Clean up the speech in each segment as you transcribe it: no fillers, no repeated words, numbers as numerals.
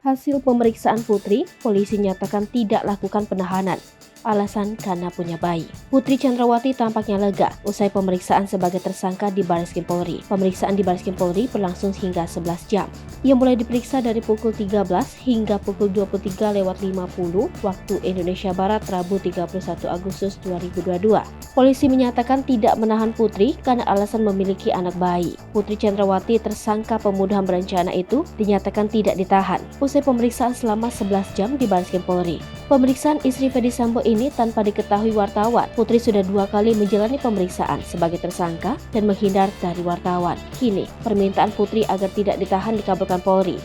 Hasil pemeriksaan Putri, polisi nyatakan tidak lakukan penahanan. Alasan karena punya bayi. Putri Chandrawati tampaknya lega usai pemeriksaan sebagai tersangka di Barreskrim Polri. Pemeriksaan di Barreskrim Polri berlangsung hingga 11 jam. Ia mulai diperiksa dari pukul 13 hingga pukul 23.50 waktu Indonesia Barat Rabu 31 Agustus 2022. Polisi menyatakan tidak menahan Putri karena alasan memiliki anak bayi. Putri Chandrawati, tersangka pembunuhan berencana itu, dinyatakan tidak ditahan usai pemeriksaan selama 11 jam di Barreskrim Polri. Pemeriksaan istri Ferdy Sambo ini tanpa diketahui wartawan. Putri sudah 2 kali menjalani pemeriksaan sebagai tersangka dan menghindar dari wartawan. Kini, permintaan Putri agar tidak ditahan dikabulkan Polri.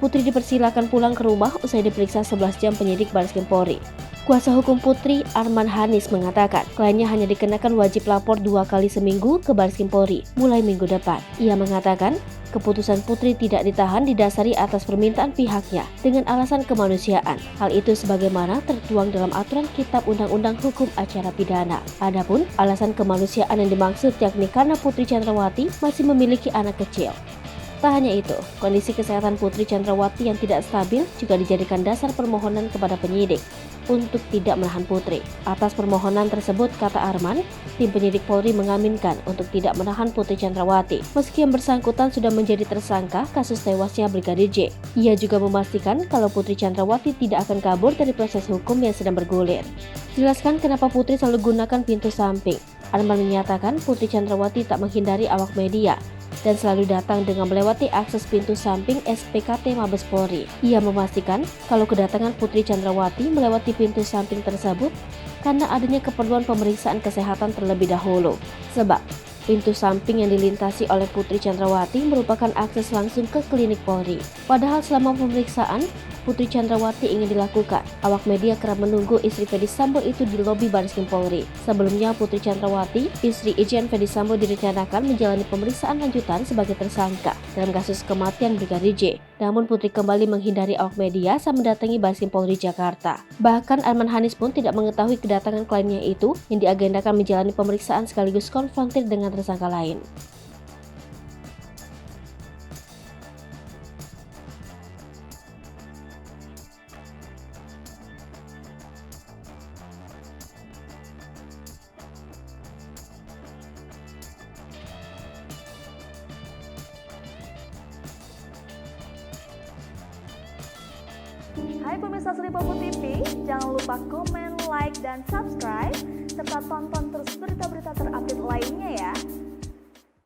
Putri dipersilakan pulang ke rumah usai diperiksa 11 jam penyidik Barreskrim Polri. Kuasa hukum Putri, Arman Hanis, mengatakan kliennya hanya dikenakan wajib lapor 2 kali seminggu ke Barreskrim Polri mulai minggu depan. Ia mengatakan keputusan Putri tidak ditahan didasari atas permintaan pihaknya dengan alasan kemanusiaan. Hal itu sebagaimana tertuang dalam aturan Kitab Undang-Undang Hukum Acara Pidana. Adapun alasan kemanusiaan yang dimaksud yakni karena Putri Chandrawati masih memiliki anak kecil. Tak hanya itu, kondisi kesehatan Putri Chandrawati yang tidak stabil juga dijadikan dasar permohonan kepada penyidik untuk tidak menahan Putri. Atas permohonan tersebut, kata Arman, tim penyidik Polri mengaminkan untuk tidak menahan Putri Chandrawati meski yang bersangkutan sudah menjadi tersangka kasus tewasnya Brigadir J. Ia juga memastikan kalau Putri Chandrawati tidak akan kabur dari proses hukum yang sedang bergulir. Jelaskan kenapa Putri selalu gunakan pintu samping. Arman menyatakan Putri Chandrawati tak menghindari awak media dan selalu datang dengan melewati akses pintu samping SPKT Mabes Polri. Ia memastikan kalau kedatangan Putri Chandrawati melewati pintu samping tersebut karena adanya keperluan pemeriksaan kesehatan terlebih dahulu. Sebab pintu samping yang dilintasi oleh Putri Chandrawati merupakan akses langsung ke klinik Polri. Padahal selama pemeriksaan, Putri Chandrawati ingin dilakukan. Awak media kerap menunggu istri Ferdy Sambo itu di lobi Barreskrim Polri. Sebelumnya, Putri Chandrawati, istri Irjen Ferdy Sambo, direncanakan menjalani pemeriksaan lanjutan sebagai tersangka dalam kasus kematian Brigadir J. Namun Putri kembali menghindari awak media saat mendatangi Barreskrim Polri Jakarta. Bahkan Arman Hanis pun tidak mengetahui kedatangan kliennya itu yang diagendakan menjalani pemeriksaan sekaligus konfrontir dengan tersangka lain. Hai pemirsa Sri Popo TV, jangan lupa komen, like, dan subscribe, serta tonton terus berita-berita terupdate lainnya ya.